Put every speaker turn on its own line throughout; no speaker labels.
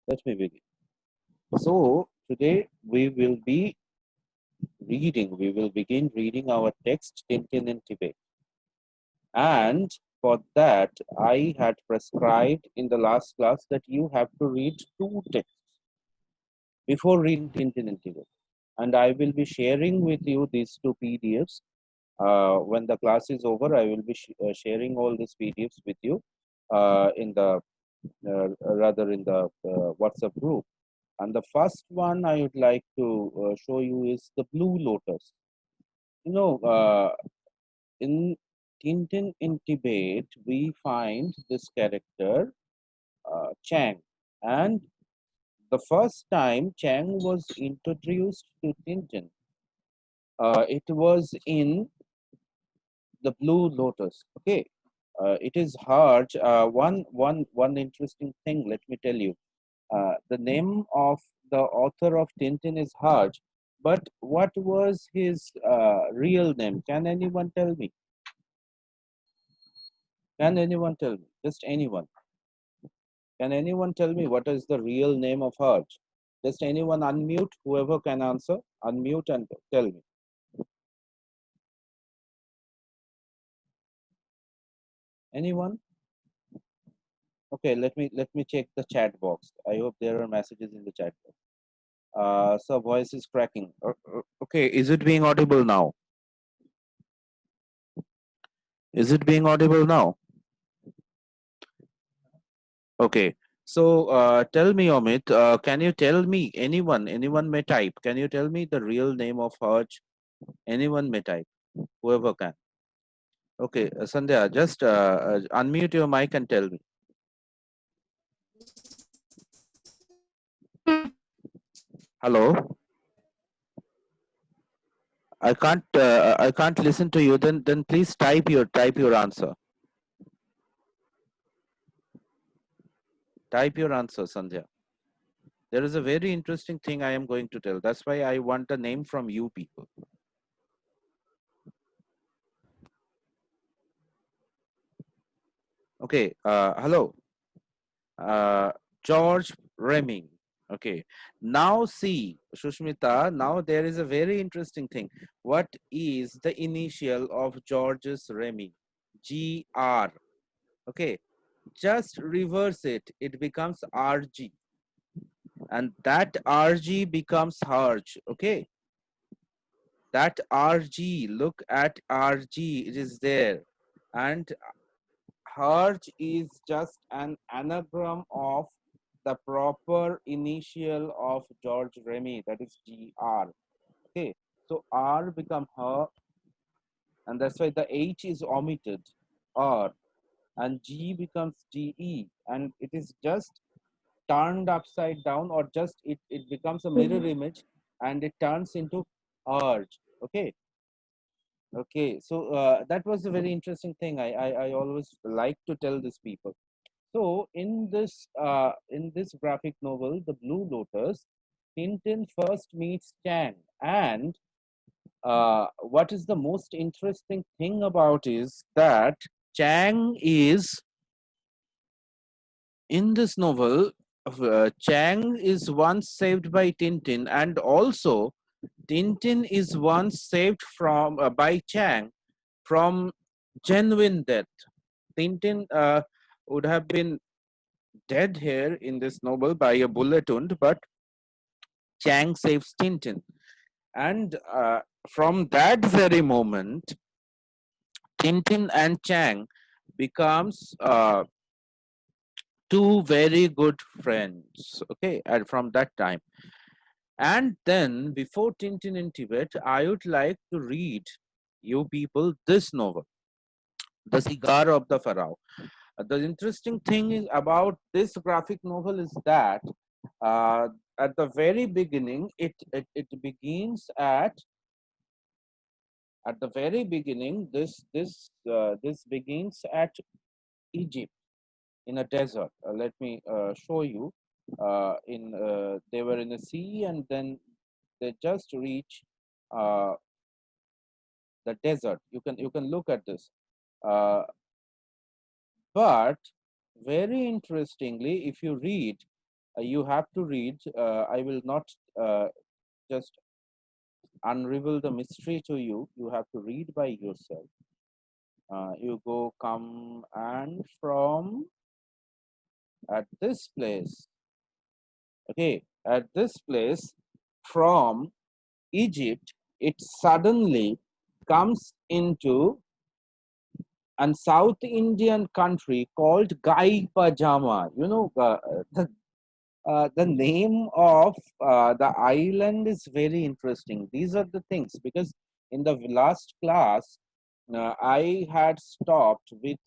Let me begin. So today we will be we will begin reading our text Tintin in Tibet. And for that, I had prescribed in the last class that you have to read two texts before reading Tintin in Tibet. And I will be sharing with you these two PDFs. When the class is over, I will be sharing all these PDFs with you in the rather in the WhatsApp group. And the first one I would like to show you is the Blue Lotus. You know, in Tintin in Tibet, we find this character, Chang. And the first time Chang was introduced to Tintin, it was in the Blue Lotus. Okay. It is Herge. One interesting thing, let me tell you. The name of the author of Tintin is Herge, but what was his real name? Can anyone tell me? Can anyone tell me? Just anyone. Can anyone tell me what is the real name of Herge? Just anyone unmute, whoever can answer, unmute and tell me. Anyone? Okay, let me check the chat box. I hope there are messages in the chat box. So voice is cracking. Okay, is it being audible now? Is it being audible now? Okay. So tell me, Omid, can you tell me, anyone may type, can you tell me the real name of Herge? Anyone may type, whoever can. Okay, Sandhya, just unmute your mic and tell me. Hello? I can't listen to you. Then please type your answer. Type your answer, Sandhya. There is a very interesting thing I am going to tell. That's why I want a name from you people. Okay, hello. George Reming. Okay, now see, Shushmita, now there is a very interesting thing. What is the initial of George's Reming? GR. Okay, just reverse it. It becomes RG. And that RG becomes Herge. Okay, that RG, look at RG, it is there. And Herge is just an anagram of the proper initial of George Remy, that is GR. Okay, so R become her, and that's why the H is omitted, R, and G becomes GE, and it is just turned upside down, or just it becomes a mirror image and it turns into Urge. Okay. Okay, so that was a very interesting thing. I always like to tell these people. So in this graphic novel, The Blue Lotus, Tintin first meets Chang, and what is the most interesting thing about is that Chang is in this novel. Chang is once saved by Tintin, and also Tintin is once saved from by Chang from genuine death. Tintin would have been dead here in this novel by a bullet wound, but Chang saves Tintin. And from that very moment, Tintin and Chang becomes two very good friends. Okay, and from that time. And then before Tintin in Tibet, I would like to read you people this novel, The Cigar of the Pharaoh. The interesting thing is about this graphic novel is that uh, at the very beginning, it begins at the very beginning. This begins at Egypt in a desert. Let me show you. They were in a sea, and then they just reach uh, the desert. You can look at this. Uh, but very interestingly, if you read, You have to read. I will not just unravel the mystery to you. You have to read by yourself. You go come and from at this place. Okay, at this place from Egypt, it suddenly comes into an South Indian country called Gai Pajama. You know, the name of the island is very interesting. These are the things because in the last class, I had stopped with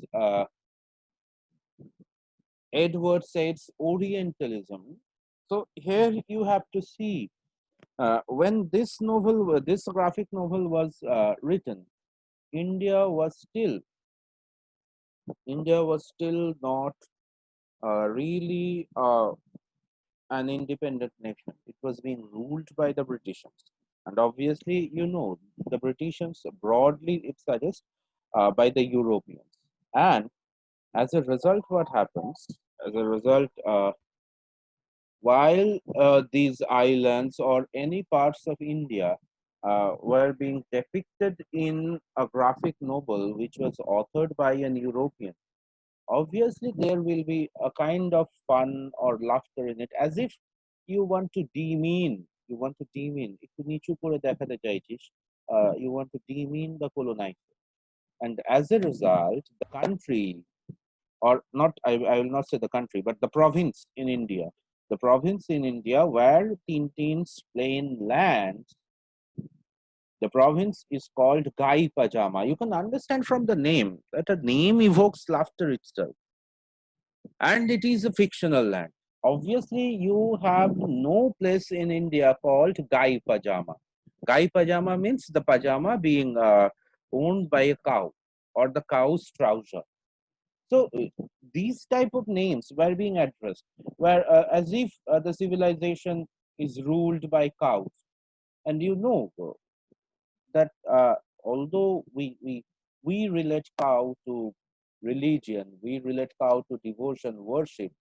Edward Said's Orientalism. So here you have to see when this novel, this graphic novel was written, India was still India was still not really an independent nation. It was being ruled by the Britishers. And obviously, you know, the Britishers broadly, it suggests, by the Europeans. And as a result, what happens? As a result, while these islands or any parts of India were being depicted in a graphic novel which was authored by an European, obviously there will be a kind of fun or laughter in it, as if you want to demean, একটু নিচু করে দেখাতে চাইছিস, you want to demean the colonizer. And as a result, the country, or not, I will not say the country, but the province in India, the province in India where Tintin's plane lands, the province is called Gai Pajama. You can understand from the name that a name evokes laughter itself, and it is a fictional land. Obviously, you have no place in India called Gai Pajama. Gai Pajama means the pajama being owned by a cow or the cow's trouser. So these type of names were being addressed, where as if the civilization is ruled by cows. And you know that although we relate cow to religion, we relate cow to devotion, worship,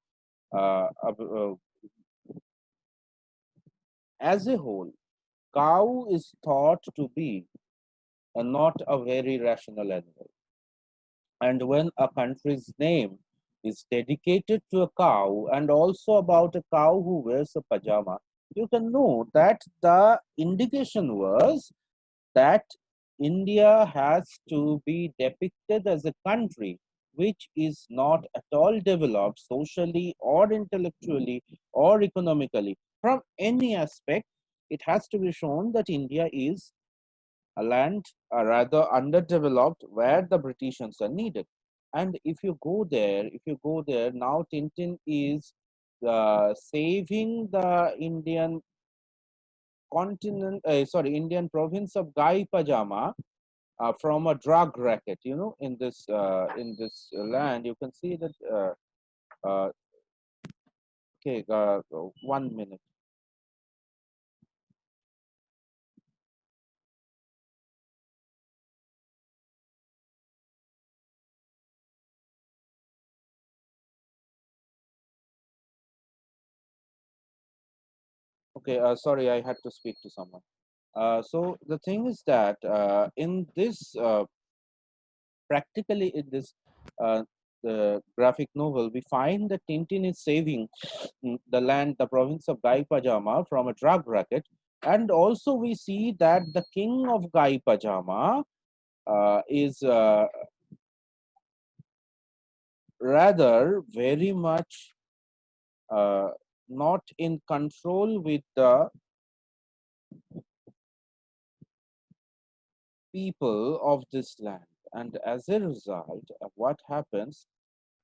uh, uh, uh, as a whole, cow is thought to be not a very rational animal. And when a country's name is dedicated to a cow and also about a cow who wears a pajama, you can know that the indication was that India has to be depicted as a country which is not at all developed socially or intellectually or economically. From any aspect, it has to be shown that India is a land rather underdeveloped where the Britishers are needed. And if you go there now, Tintin is saving the Indian Indian province of Gai Pajama from a drug racket. You know, in this land, you can see that. Uh, okay, 1 minute. Okay, sorry, I had to speak to someone. So the thing is that in this practically in this uh, the graphic novel, we find that Tintin is saving the land, the province of Gai Pajama from a drug racket. And also we see that the king of Gai Pajama is rather very much uh, not in control with the people of this land. And as a result, what happens,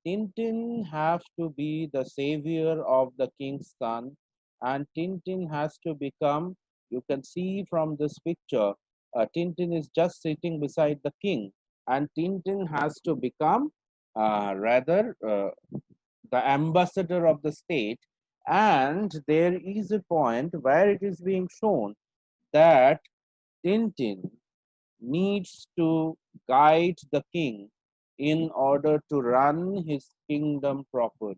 Tintin have to be the savior of the king's son, and Tintin has to become, you can see from this picture, Tintin is just sitting beside the king, and Tintin has to become the ambassador of the state. And there is a point where it is being shown that Tintin needs to guide the king in order to run his kingdom properly.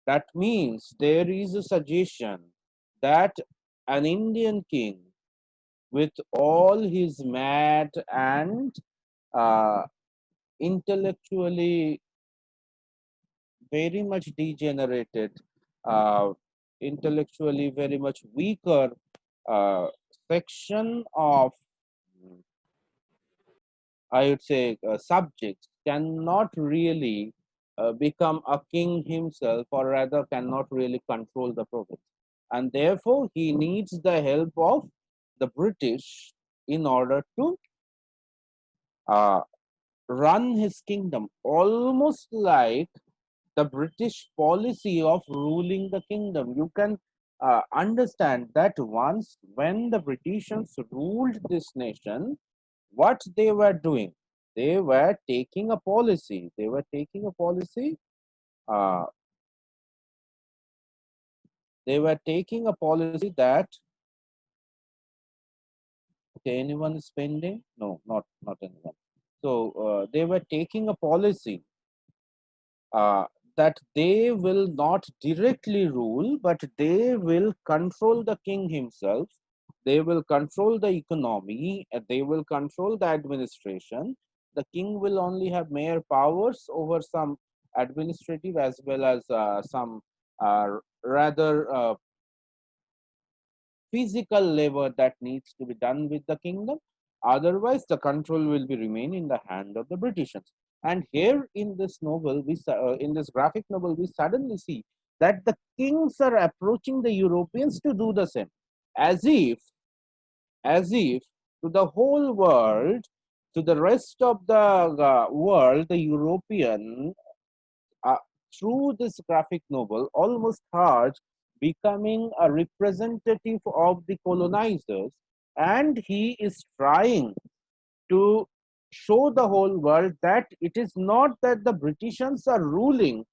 That means there is a suggestion that an Indian king, with all his mad and uh, intellectually very much degenerated, uh, intellectually very much weaker uh, section of, I would say, subjects cannot really become a king himself, or rather, cannot really control the province. And therefore, he needs the help of the British in order to uh, run his kingdom, almost like the British policy of ruling the kingdom. You can understand that once when the Britishers ruled this nation, what they were doing, they were taking a policy. They were taking a policy. Uh, they were taking a policy that, okay, anyone is spending? No, not anyone. So they were taking a policy uh, that they will not directly rule, but they will control the king himself. They will control the economy. They will control the administration. The king will only have mere powers over some administrative as well as some rather physical labor that needs to be done with the kingdom. Otherwise, the control will be remain in the hand of the Britishers. And here in this novel, in this graphic novel, we suddenly see that the kings are approaching the Europeans to do the same, as if, as if to the whole world, to the rest of the world, the European uh, through this graphic novel, almost Herge becoming a representative of the colonizers, and he is trying to show the whole world that it is not that the Britishers are ruling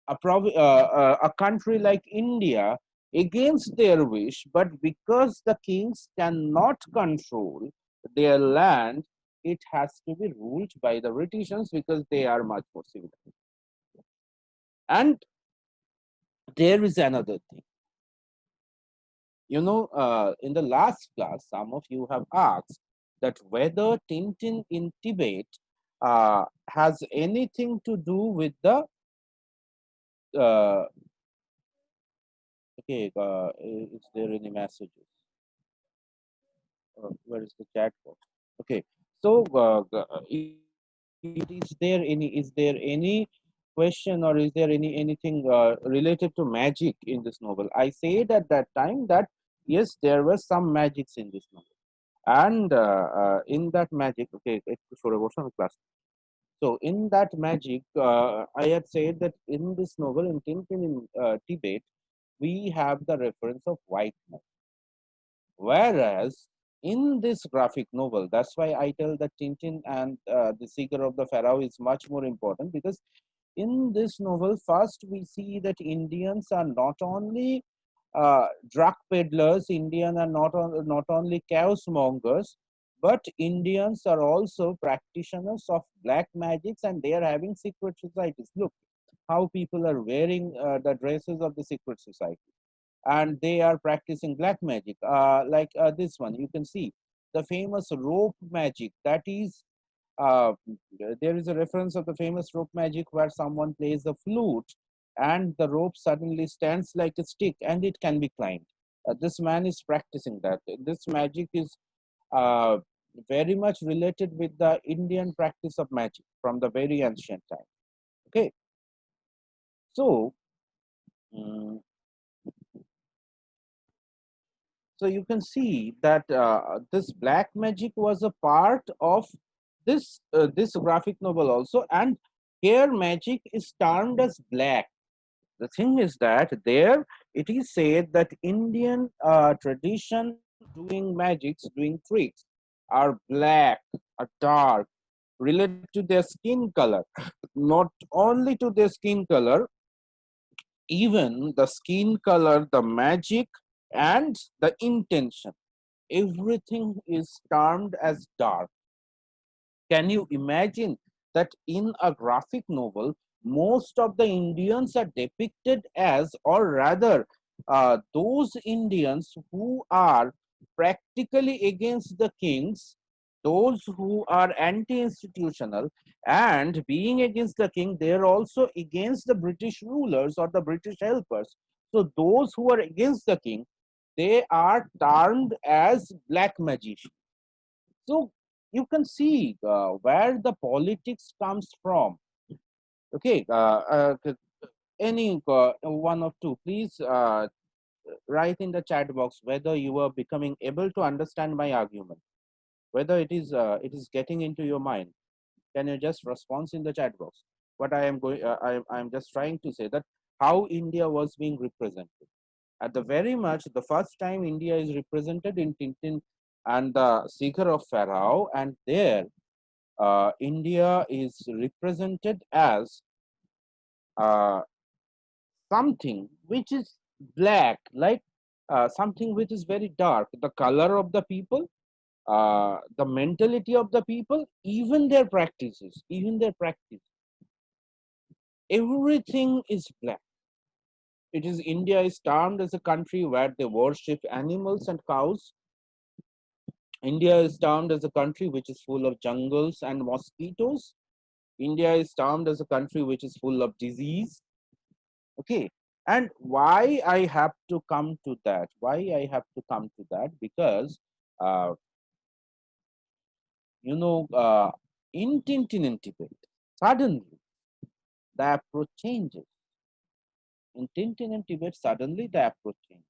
a country like India against their wish, but because the kings cannot control their land, it has to be ruled by the Britishers because they are much more civilized. And there is another thing. In the last class, some of you have asked that whether Tintin in Tibet has anything to do with the okay. Is there any messages? Where is the chat box? Okay. So, is there any question, or is there anything related to magic in this novel? I said at that time that yes, there were some magics in this novel, and in that magic, okay, একটু সরে বসো, আমি class. So in that magic, I had said that in this novel, in Tintin in Tibet, we have the reference of white magic. Whereas in this graphic novel, that's why I tell that Tintin and the Cigar of the Pharaoh is much more important, because in this novel, first we see that Indians are not only drug peddlers, Indians are not only chaos mongers, but Indians are also practitioners of black magics, and they are having secret societies. Look how people are wearing the dresses of the secret society, and they are practicing black magic, like this one. You can see the famous rope magic. That is, uh, there is a reference of the famous rope magic where someone plays the flute and the rope suddenly stands like a stick and it can be climbed. This man is practicing that. This magic is uh, very much related with the Indian practice of magic from the very ancient time. Okay, so mm, so you can see that this black magic was a part of this graphic novel also, and here magic is termed as black. The thing is that there it is said that Indian tradition of doing magics, doing tricks, are black, are dark, related to their skin color. Not only to their skin color, even the skin color, the magic, and the intention, everything is termed as dark. Can you imagine that in a graphic novel most of the Indians are depicted as, or rather, those Indians who are practically against the kings, those who are anti-institutional, and being against the king, they're also against the British rulers or the British helpers. So those who are against the king, they are termed as black magicians. So you can see where the politics comes from. Okay, any one of two, please write in the chat box whether you are becoming able to understand my argument, whether it is getting into your mind. Can you just respond in the chat box? What I am going, I am just trying to say that how India was being represented. At the very much, the first time India is represented in Tintin and the Cigar of Pharaoh, and there India is represented as uh, something which is black, like something which is very dark, the color of the people, the mentality of the people, even their practices, everything is black. It is India is termed as a country where they worship animals and cows. India is termed as a country which is full of jungles and mosquitoes. India is termed as a country which is full of disease. Okay. And why I have to come to that? Why I have to come to that? Because, uh, in Tintin in Tibet, suddenly the approach changes. In Tintin in Tibet, suddenly the approach changes.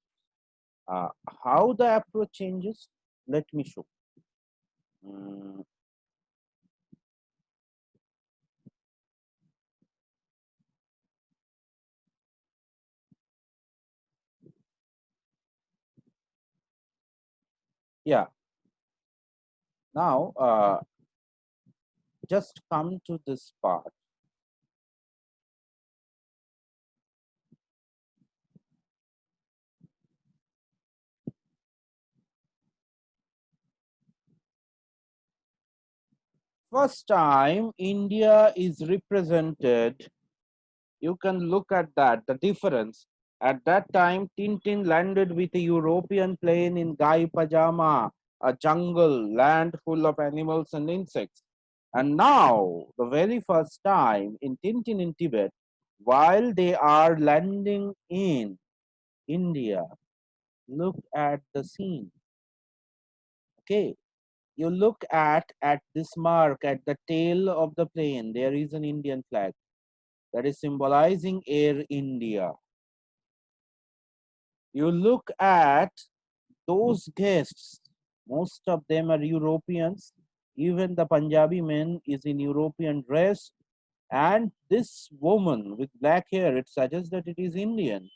Uh, how the approach changes? Let me show. Mm, yeah. Now, just come to this part. First time India is represented, you can look at that, the difference. At that time, Tintin landed with a European plane in Gai Pajama, a jungle, land full of animals and insects. And now, the very first time in Tintin in Tibet, while they are landing in India, look at the scene. Okay, you look at this mark at the tail of the plane. There is an Indian flag that is symbolizing Air India. You look at those guests, most of them are Europeans. Even the Punjabi man is in European dress. And this woman with black hair, it suggests that it is Indian.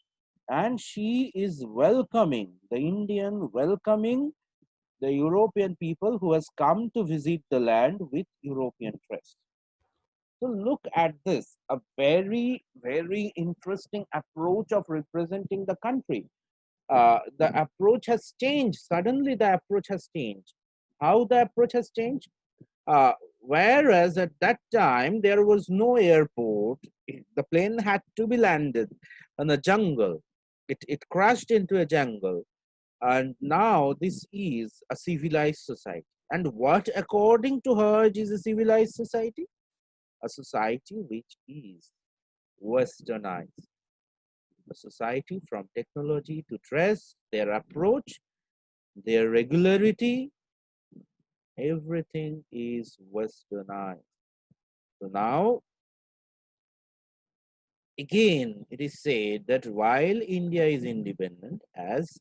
And she is welcoming, the Indian welcoming the European people who has come to visit the land with European dress. So look at this, a very, very interesting approach of representing the country. The approach has changed. Suddenly, the approach has changed. How the approach has changed? Whereas at that time there was no airport, the plane had to be landed in a jungle. It crashed into a jungle, and now this is a civilized society. And what, according to Herge, is a civilized society? A society which is westernized, a society from technology to dress, their approach, their regularity, everything is westernized. So now, again, it is said that while India is independent, as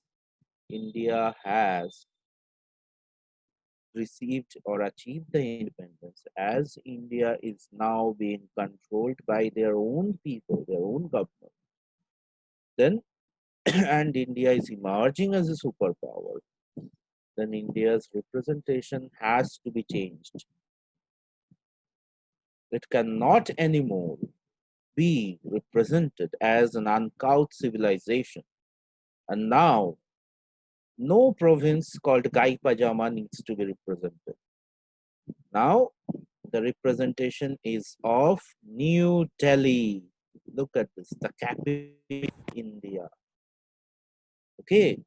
India has received or achieved the independence, as India is now being controlled by their own people, their own government, then and India is emerging as a superpower, then India's representation has to be changed. It cannot anymore be represented as an uncouth civilization. And now, no province called Gai Pajama needs to be represented. Now, The representation is of New Delhi. Look at this, the capital of India. Okay,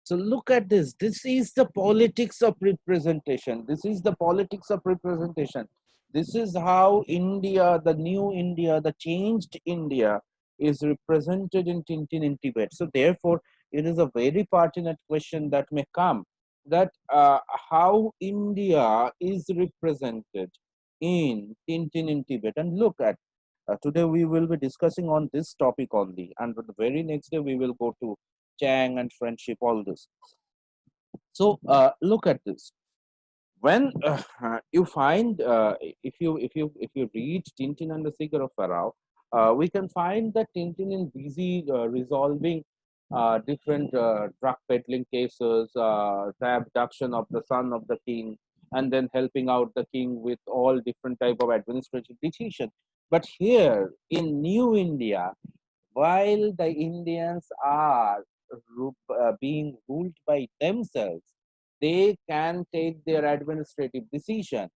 so look at this. This is the politics of representation. This is the politics of representation. This is how India, the new India, the changed India is represented in Tintin in Tibet. So therefore, it is a very pertinent question that may come, that how India is represented in Tintin in Tibet. And look at, today we will be discussing on this topic only, and the very next day we will go to Chang and friendship, all this. So look at this. When you find, if you read Tintin and the Cigar of Pharaoh, we can find that Tintin is busy resolving different drug peddling cases, the abduction of the son of the king, and then helping out the king with all different type of administrative decision. But here in New India, while the Indians are being ruled by themselves, they can take their administrative decision.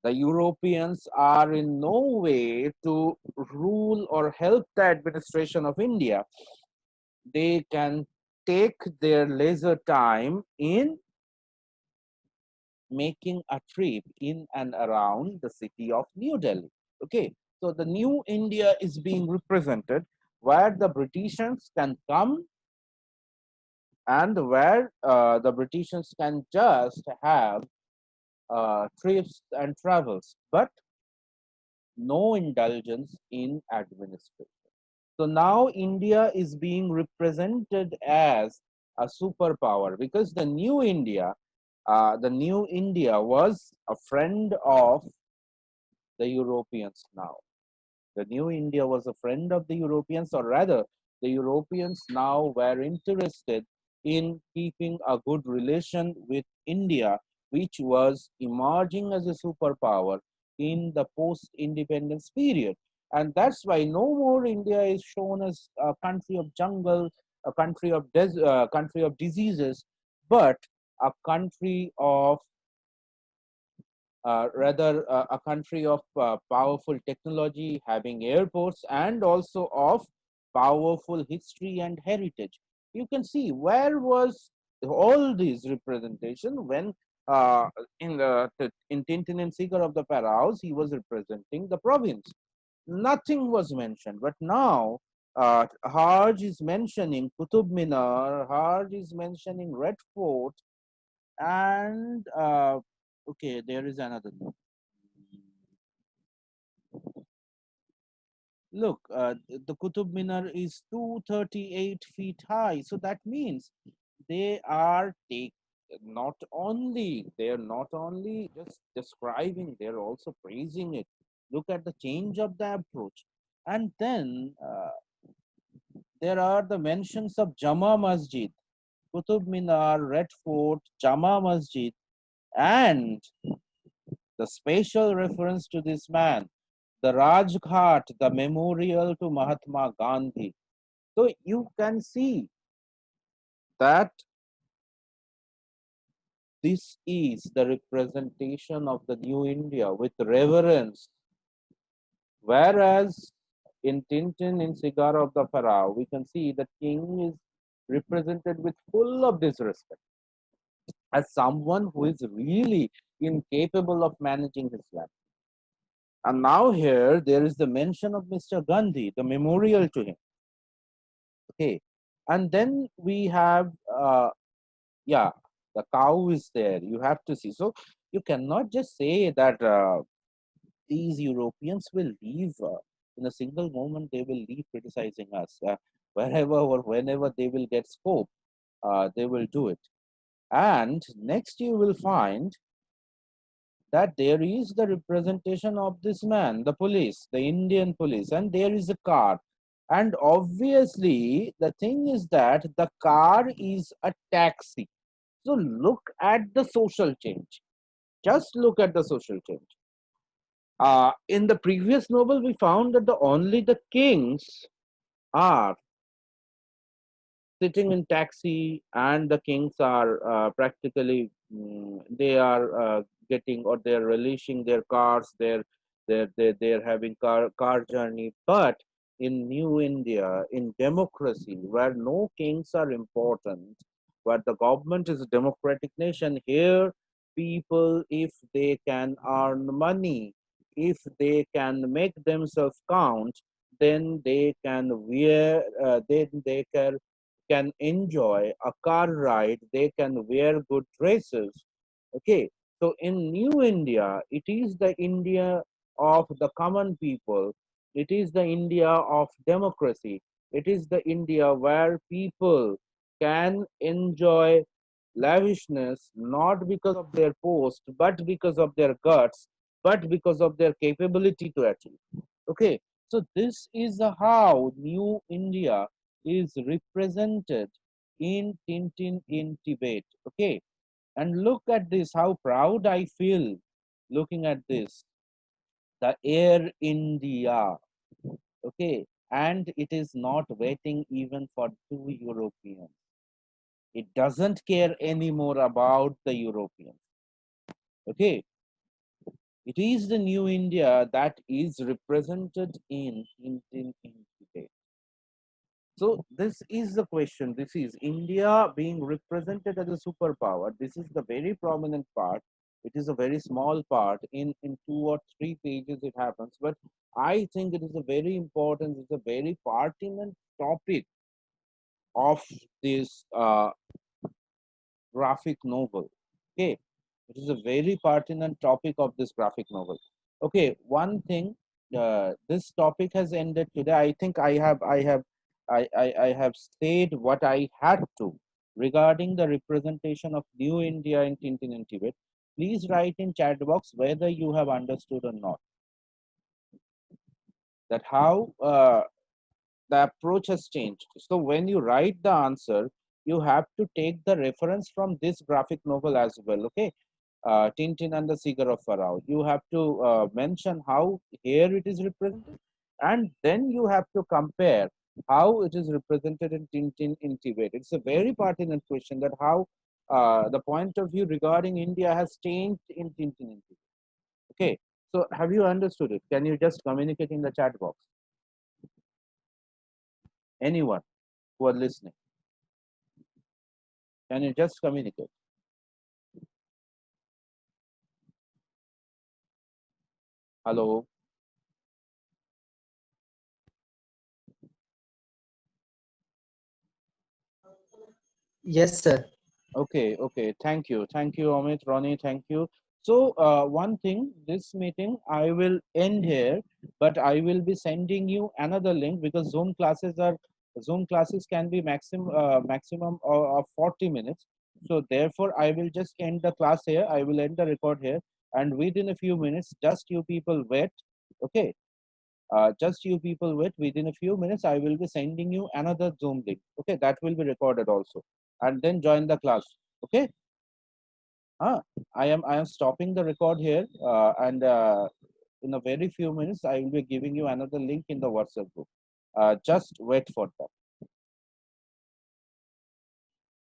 The Europeans are in no way to rule or help the administration of India. They can take their leisure time in making a trip in and around the city of New Delhi. Okay, so the new India is being represented where the Britishers can come and where the Britishers can just have trips and travels, but no indulgence in administration. So now India is being represented as a superpower because the new India was a friend of the Europeans now. The new India was a friend of the Europeans, or rather, the Europeans now were interested in keeping a good relation with India, which was emerging as a superpower in the post independence period. And that's why no more India is shown as a country of jungle, a country of diseases, but a country of rather a country of powerful technology, having airports, and also of powerful history and heritage. You can see where was all these representation when uh, in Tintin and Cigar of the Pharaohs, he was representing the province. Nothing was mentioned, but now Herge is mentioning Qutub Minar, Herge is mentioning Red Fort, and okay, there is another. Look, the Qutub Minar is 238 feet high. So that means they are take they are not only just describing, they're also praising it. Look at the change of the approach. And then there are the mentions of Jama Masjid, Qutub Minar, Red Fort, Jama Masjid, and the special reference to this man, the Rajghat, the memorial to Mahatma Gandhi. So you can see that this is the representation of the new India with reverence. Whereas in Tintin, in Cigar of the Pharaoh, we can see the king is represented with full of disrespect as someone who is really incapable of managing his land. And now here there is the mention of Mr. Gandhi, the memorial to him. Okay, and then we have yeah, the cow is there. You have to see. So you cannot just say that these Europeans will leave in a single moment. They will leave criticizing us wherever or whenever they will get scope. They will do it. And next you will find that there is the representation of this man, the police, the Indian police, and there is a car. And obviously, the thing is that the car is a taxi. So look at the social change. Just look at the social change. In the previous novel, we found that only the kings are sitting in taxi, and the kings are practically they are getting, or they're releasing their cars, they're having car journey. But in New India, in democracy, where no kings are important, where the government is a democratic nation, here people, if they can earn money, if they can make themselves count, then they can wear, then they can enjoy a car ride, they can wear good dresses. Okay, so in New India, it is the India of the common people, it is the India of democracy, it is the India where people can enjoy lavishness not because of their post, but because of their guts, but because of their capability to achieve. Okay, so this is how New India is represented in Tintin in Tibet. Okay, and look at this, how proud I feel looking at this. The Air India. Okay, and it is not waiting even for two Europeans. It doesn't care anymore about the Europeans. Okay, it is the New India that is represented in Tintin in Tibet. So this is the question. This is India being represented as a superpower. This is the very prominent part. It is a very small part. In 2 or 3 pages it happens. But I think it is a very important, it's a very pertinent topic of this graphic novel. Okay. It is a very pertinent topic of this graphic novel. Okay, one thing, this topic has ended today. I think I have said what I had to regarding the representation of New India in Tintin in Tibet. Please write in chat box whether you have understood or not. That how the approach has changed. So when you write the answer, you have to take the reference from this graphic novel as well. Okay, Tintin and the Cigar of Pharaoh. You have to mention how here it is represented, and then you have to compare how it is represented in Tintin in Tibet. It's a very pertinent question, that how the point of view regarding India has changed in Tintin in Tibet. Okay, so have you understood it? Can you just communicate in the chat box? Anyone who are listening, can you just communicate? Hello.
Yes, sir.
Okay, okay. Thank you, Amit, Ronnie. Thank you. So, one thing, this meeting I will end here, but I will be sending you another link, because Zoom classes can be maximum of 40 minutes. So therefore, I will just end the class here. I will end the record here, and within a few minutes, just you people wait. Okay, just you people wait. Within a few minutes, I will be sending you another Zoom link. Okay, that will be recorded also, and then join the class. Okay. I am stopping the record here, and in a very few minutes I will be giving you another link in the WhatsApp group. Just wait for that.